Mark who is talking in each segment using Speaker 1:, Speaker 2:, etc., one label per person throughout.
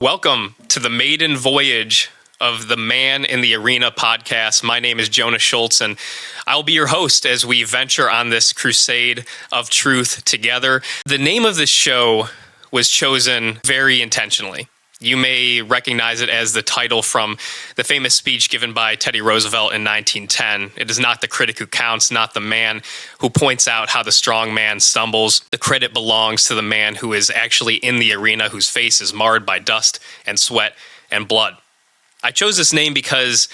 Speaker 1: Welcome to the maiden voyage of the Man in the Arena podcast. My name is Jonah Schultz, and I'll be your host as we venture on this crusade of truth together. The name of this show was chosen very intentionally. You may recognize it as the title from the famous speech given by Teddy Roosevelt in 1910. It is not the critic who counts, not the man who points out how the strong man stumbles. The credit belongs to the man who is actually in the arena, whose face is marred by dust and sweat and blood. I chose this name because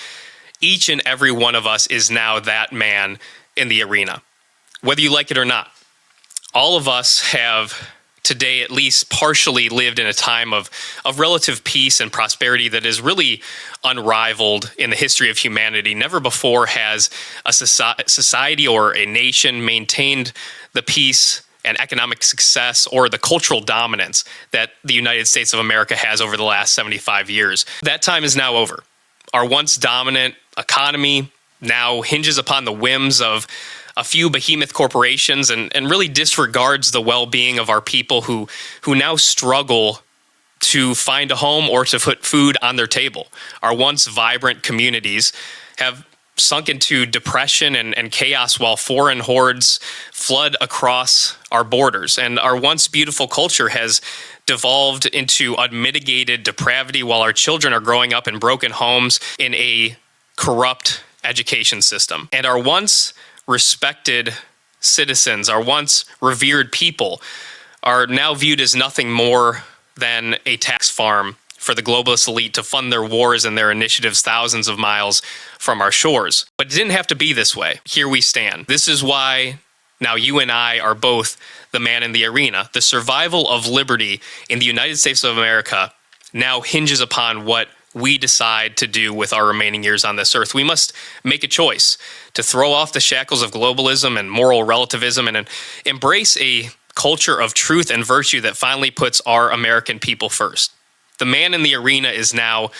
Speaker 1: each and every one of us is now that man in the arena, whether you like it or not. All of us have today at least partially lived in a time of relative peace and prosperity that is really unrivaled in the history of humanity. Never before has a society or a nation maintained the peace and economic success or the cultural dominance that the United States of America has over the last 75 years. That time is now over. Our once dominant economy now hinges upon the whims of a few behemoth corporations and really disregards the well-being of our people who now struggle to find a home or to put food on their table. Our once vibrant communities have sunk into depression and chaos while foreign hordes flood across our borders. And our once beautiful culture has devolved into unmitigated depravity while our children are growing up in broken homes in a corrupt education system. And our once respected citizens, our once revered people, are now viewed as nothing more than a tax farm for the globalist elite to fund their wars and their initiatives thousands of miles from our shores. But it didn't have to be this way. Here we stand. This is why now you and I are both the man in the arena. The survival of liberty in the United States of America now hinges upon what we decide to do with our remaining years on this earth. We must make a choice to throw off the shackles of globalism and moral relativism and embrace a culture of truth and virtue that finally puts our American people first. The man in the arena is now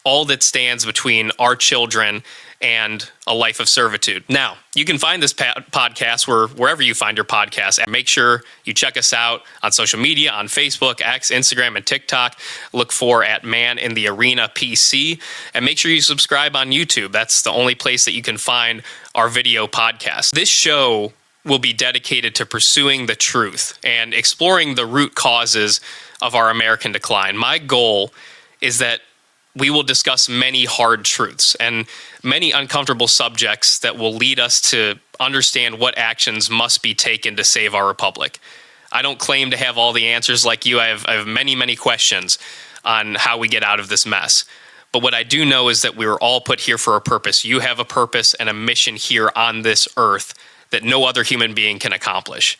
Speaker 1: all that stands between our children and a life of servitude. Now, you can find this podcast wherever you find your podcast. And make sure you check us out on social media, on Facebook, X, Instagram, and TikTok. Look for at Man in the Arena PC. And make sure you subscribe on YouTube. That's the only place that you can find our video podcast. This show will be dedicated to pursuing the truth and exploring the root causes of our American decline. My goal is that we will discuss many hard truths and many uncomfortable subjects that will lead us to understand what actions must be taken to save our republic. I don't claim to have all the answers like you. I have many, many questions on how we get out of this mess. But what I do know is that we were all put here for a purpose. You have a purpose and a mission here on this earth that no other human being can accomplish.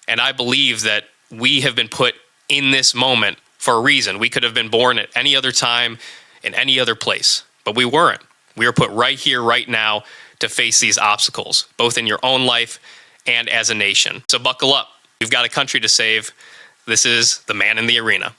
Speaker 1: And I believe that we have been put in this moment for a reason. We could have been born at any other time, in any other place, but we weren't. We were put right here, right now, to face these obstacles, both in your own life and as a nation. So buckle up. We've got a country to save. This is the Man in the Arena.